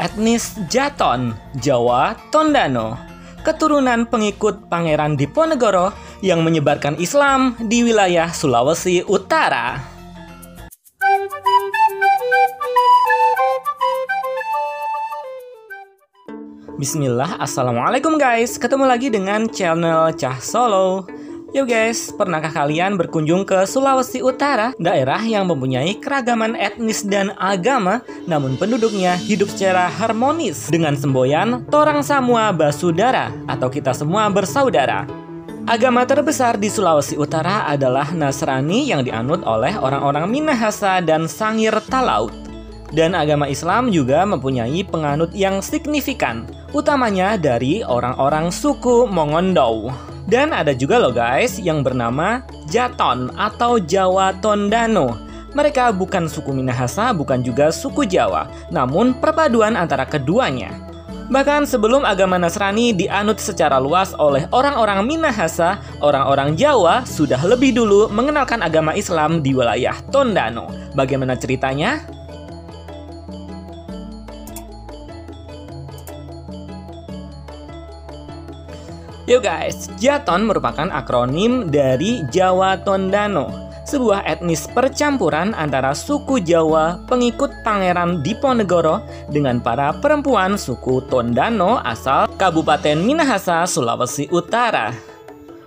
etnis Jaton, Jawa Tondano, keturunan pengikut Pangeran Diponegoro yang menyebarkan Islam di wilayah Sulawesi Utara. Bismillah, assalamualaikum guys. Ketemu lagi dengan channel Cah Solo. Yo guys, pernahkah kalian berkunjung ke Sulawesi Utara, daerah yang mempunyai keragaman etnis dan agama, namun penduduknya hidup secara harmonis dengan semboyan Torang Samua Basudara atau kita semua bersaudara. Agama terbesar di Sulawesi Utara adalah Nasrani yang dianut oleh orang-orang Minahasa dan Sangir Talaut. Dan agama Islam juga mempunyai penganut yang signifikan, utamanya dari orang-orang suku Mongondo. Dan ada juga loh guys yang bernama Jaton atau Jawa Tondano. Mereka bukan suku Minahasa, bukan juga suku Jawa, namun perpaduan antara keduanya. Bahkan sebelum agama Nasrani dianut secara luas oleh orang-orang Minahasa, orang-orang Jawa sudah lebih dulu mengenalkan agama Islam di wilayah Tondano. Bagaimana ceritanya? Yo guys, Jaton merupakan akronim dari Jawa Tondano, sebuah etnis percampuran antara suku Jawa pengikut Pangeran Diponegoro dengan para perempuan suku Tondano asal Kabupaten Minahasa, Sulawesi Utara.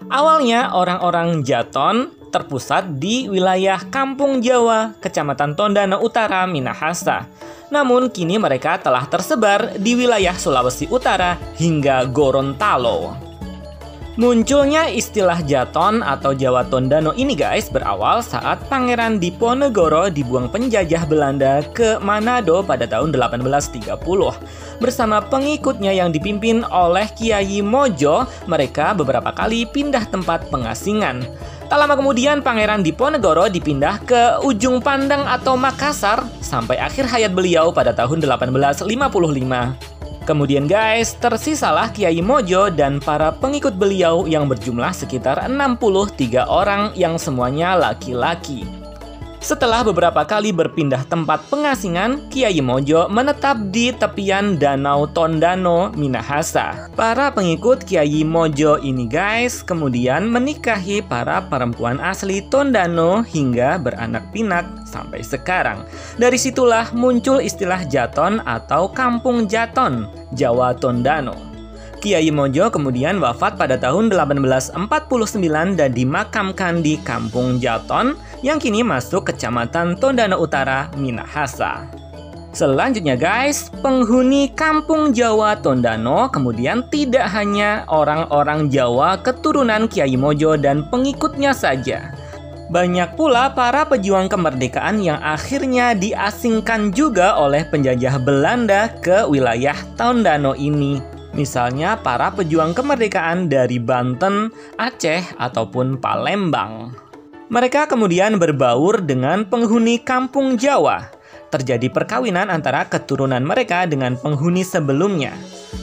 Awalnya orang-orang Jaton terpusat di wilayah Kampung Jawa, Kecamatan Tondano Utara, Minahasa. Namun kini mereka telah tersebar di wilayah Sulawesi Utara hingga Gorontalo. Munculnya istilah Jaton atau Jawa Tondano ini guys berawal saat Pangeran Diponegoro dibuang penjajah Belanda ke Manado pada tahun 1830. Bersama pengikutnya yang dipimpin oleh Kiai Mojo, mereka beberapa kali pindah tempat pengasingan. Tak lama kemudian Pangeran Diponegoro dipindah ke Ujung Pandang atau Makassar sampai akhir hayat beliau pada tahun 1855. Kemudian guys, tersisalah Kiai Mojo dan para pengikut beliau yang berjumlah sekitar 63 orang yang semuanya laki-laki. Setelah beberapa kali berpindah tempat pengasingan, Kiai Mojo menetap di tepian Danau Tondano, Minahasa. Para pengikut Kiai Mojo ini guys, kemudian menikahi para perempuan asli Tondano hingga beranak pinak sampai sekarang. Dari situlah muncul istilah Jaton atau Kampung Jaton, Jawa Tondano. Kiai Mojo kemudian wafat pada tahun 1849 dan dimakamkan di Kampung Jaton yang kini masuk Kecamatan Tondano Utara, Minahasa. Selanjutnya guys, penghuni Kampung Jawa Tondano kemudian tidak hanya orang-orang Jawa keturunan Kiai Mojo dan pengikutnya saja. Banyak pula para pejuang kemerdekaan yang akhirnya diasingkan juga oleh penjajah Belanda ke wilayah Tondano ini. Misalnya para pejuang kemerdekaan dari Banten, Aceh, ataupun Palembang. Mereka kemudian berbaur dengan penghuni Kampung Jawa. Terjadi perkawinan antara keturunan mereka dengan penghuni sebelumnya.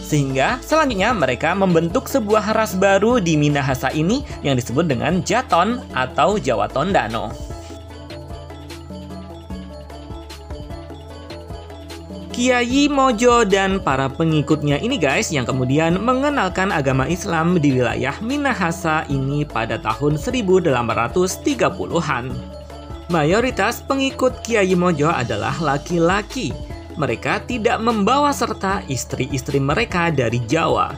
Sehingga selanjutnya mereka membentuk sebuah ras baru di Minahasa ini yang disebut dengan Jaton atau Jawa Tondano. Kiai Mojo dan para pengikutnya ini guys yang kemudian mengenalkan agama Islam di wilayah Minahasa ini pada tahun 1830-an. Mayoritas pengikut Kiai Mojo adalah laki-laki. Mereka tidak membawa serta istri-istri mereka dari Jawa.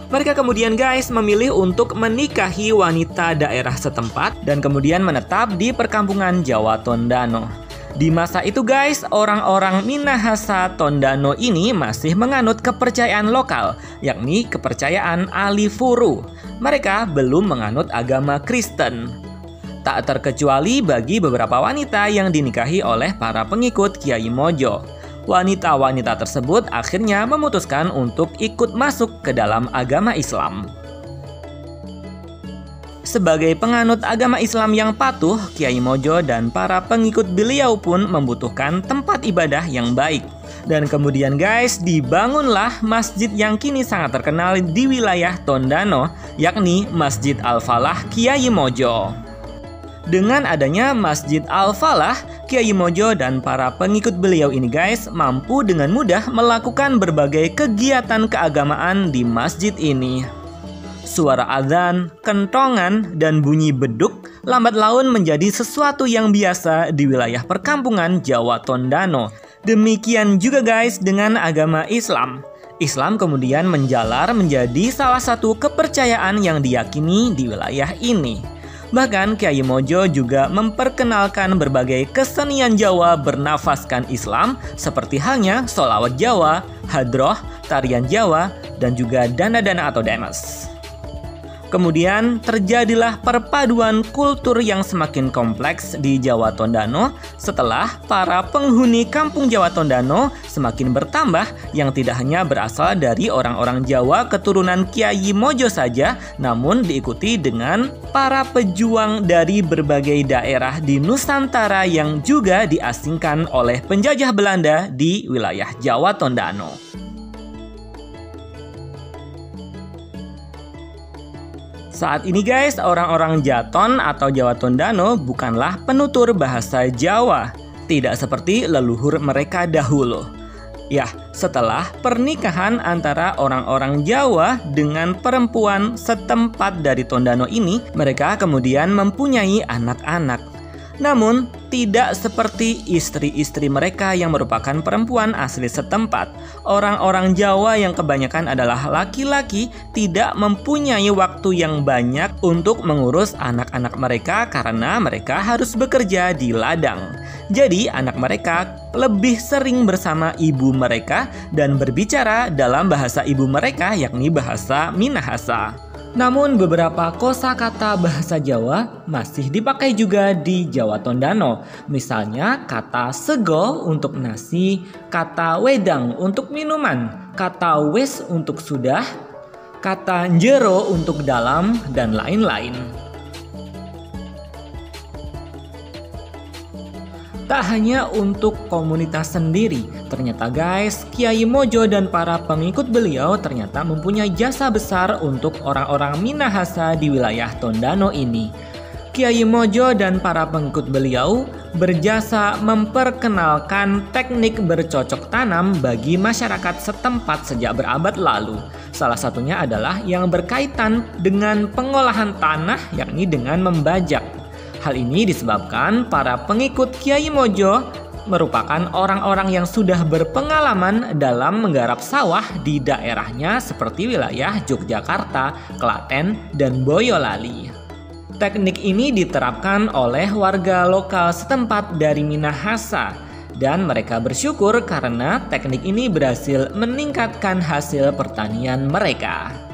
Mereka kemudian guys memilih untuk menikahi wanita daerah setempat dan kemudian menetap di perkampungan Jawa Tondano. Di masa itu guys, orang-orang Minahasa Tondano ini masih menganut kepercayaan lokal, yakni kepercayaan Alifuru. Mereka belum menganut agama Kristen. Tak terkecuali bagi beberapa wanita yang dinikahi oleh para pengikut Kiai Mojo. Wanita-wanita tersebut akhirnya memutuskan untuk ikut masuk ke dalam agama Islam. Sebagai penganut agama Islam yang patuh, Kiai Mojo dan para pengikut beliau pun membutuhkan tempat ibadah yang baik. Dan kemudian guys, dibangunlah masjid yang kini sangat terkenal di wilayah Tondano, yakni Masjid Al-Falah Kiai Mojo. Dengan adanya Masjid Al-Falah, Kyai Mojo dan para pengikut beliau ini guys mampu dengan mudah melakukan berbagai kegiatan keagamaan di masjid ini. Suara azan, kentongan, dan bunyi beduk lambat laun menjadi sesuatu yang biasa di wilayah perkampungan Jawa Tondano. Demikian juga guys dengan agama Islam. Islam kemudian menjalar menjadi salah satu kepercayaan yang diyakini di wilayah ini. Bahkan Kyai Mojo juga memperkenalkan berbagai kesenian Jawa bernafaskan Islam seperti halnya sholawat Jawa, hadroh, tarian Jawa, dan juga dana-dana atau damas. Kemudian terjadilah perpaduan kultur yang semakin kompleks di Jawa Tondano setelah para penghuni kampung Jawa Tondano semakin bertambah yang tidak hanya berasal dari orang-orang Jawa keturunan Kyai Mojo saja, namun diikuti dengan para pejuang dari berbagai daerah di Nusantara yang juga diasingkan oleh penjajah Belanda di wilayah Jawa Tondano. Saat ini guys, orang-orang Jaton atau Jawa Tondano bukanlah penutur bahasa Jawa, tidak seperti leluhur mereka dahulu. Ya, setelah pernikahan antara orang-orang Jawa dengan perempuan setempat dari Tondano ini, mereka kemudian mempunyai anak-anak. Namun, tidak seperti istri-istri mereka yang merupakan perempuan asli setempat. Orang-orang Jawa yang kebanyakan adalah laki-laki tidak mempunyai waktu yang banyak untuk mengurus anak-anak mereka karena mereka harus bekerja di ladang. Jadi, anak mereka lebih sering bersama ibu mereka dan berbicara dalam bahasa ibu mereka, yakni bahasa Minahasa. Namun beberapa kosakata bahasa Jawa masih dipakai juga di Jawa Tondano. Misalnya kata sego untuk nasi, kata wedang untuk minuman, kata wis untuk sudah, kata njero untuk dalam, dan lain-lain. Tak hanya untuk komunitas sendiri, ternyata guys, Kyai Mojo dan para pengikut beliau ternyata mempunyai jasa besar untuk orang-orang Minahasa di wilayah Tondano ini. Kyai Mojo dan para pengikut beliau berjasa memperkenalkan teknik bercocok tanam bagi masyarakat setempat sejak berabad lalu. Salah satunya adalah yang berkaitan dengan pengolahan tanah, yakni dengan membajak. Hal ini disebabkan para pengikut Kyai Mojo merupakan orang-orang yang sudah berpengalaman dalam menggarap sawah di daerahnya seperti wilayah Yogyakarta, Klaten, dan Boyolali. Teknik ini diterapkan oleh warga lokal setempat dari Minahasa dan mereka bersyukur karena teknik ini berhasil meningkatkan hasil pertanian mereka.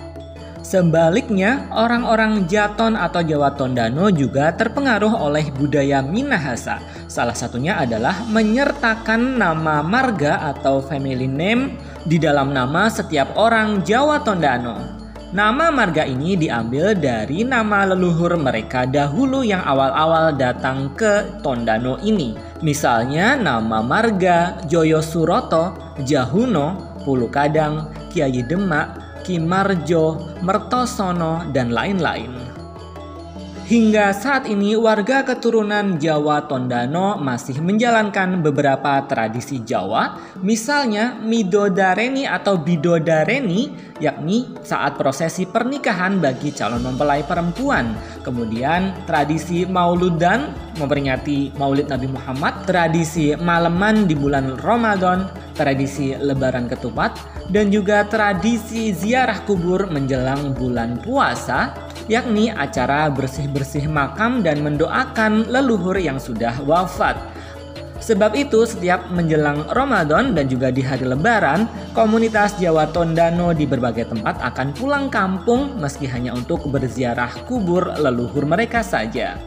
Sebaliknya, orang-orang Jaton atau Jawa Tondano juga terpengaruh oleh budaya Minahasa. Salah satunya adalah menyertakan nama marga atau family name di dalam nama setiap orang Jawa Tondano. Nama marga ini diambil dari nama leluhur mereka dahulu yang awal-awal datang ke Tondano ini. Misalnya nama marga Joyo Suroto, Jahuno, Pulukadang, Kiai Demak, Ki Marjo, Mertosono, dan lain-lain. Hingga saat ini warga keturunan Jawa Tondano masih menjalankan beberapa tradisi Jawa, misalnya Midodareni atau Bidodareni, yakni saat prosesi pernikahan bagi calon mempelai perempuan. Kemudian tradisi Mauludan, memperingati Maulid Nabi Muhammad, tradisi Maleman di bulan Ramadan, tradisi Lebaran Ketupat, dan juga tradisi ziarah kubur menjelang bulan puasa, yakni acara bersih-bersih makam dan mendoakan leluhur yang sudah wafat. Sebab itu, setiap menjelang Ramadan dan juga di hari Lebaran, komunitas Jawa Tondano di berbagai tempat akan pulang kampung meski hanya untuk berziarah kubur leluhur mereka saja.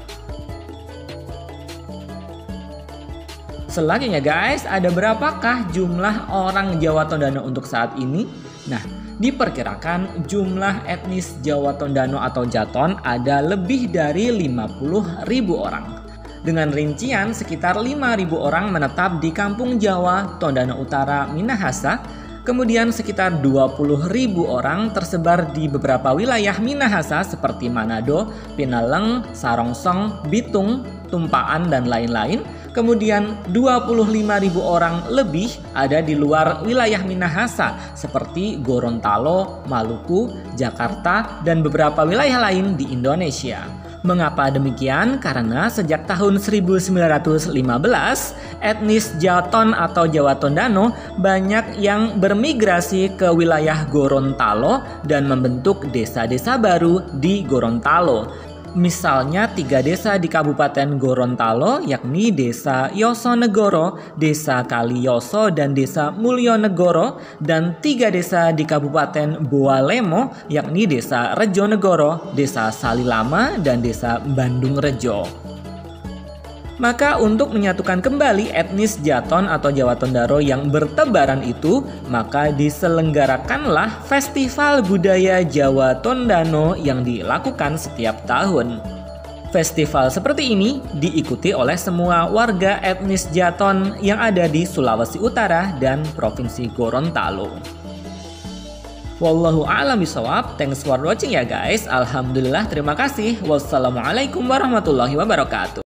Selanjutnya guys, ada berapakah jumlah orang Jawa Tondano untuk saat ini? Nah, diperkirakan jumlah etnis Jawa Tondano atau Jaton ada lebih dari 50.000 orang. Dengan rincian sekitar 5.000 orang menetap di Kampung Jawa Tondano Utara Minahasa, Kemudian sekitar 20.000 orang tersebar di beberapa wilayah Minahasa seperti Manado, Pinaleng, Sarongsong, Bitung, Tumpaan, dan lain-lain. Kemudian 25.000 orang lebih ada di luar wilayah Minahasa seperti Gorontalo, Maluku, Jakarta, dan beberapa wilayah lain di Indonesia. Mengapa demikian? Karena sejak tahun 1915, etnis Jaton atau Jawa Tondano banyak yang bermigrasi ke wilayah Gorontalo dan membentuk desa-desa baru di Gorontalo. Misalnya 3 desa di Kabupaten Gorontalo, yakni Desa Yosonegoro, Desa Kaliyoso, dan Desa Mulyonegoro, dan 3 desa di Kabupaten Boalemo, yakni Desa Rejonegoro, Desa Salilama, dan Desa Bandung Rejo. Maka untuk menyatukan kembali etnis Jaton atau Jawa Tondano yang bertebaran itu, maka diselenggarakanlah Festival Budaya Jawa Tondano yang dilakukan setiap tahun. Festival seperti ini diikuti oleh semua warga etnis Jaton yang ada di Sulawesi Utara dan Provinsi Gorontalo. Wallahu a'lam bishawab. Thanks for watching ya guys. Alhamdulillah, terima kasih. Wassalamualaikum warahmatullahi wabarakatuh.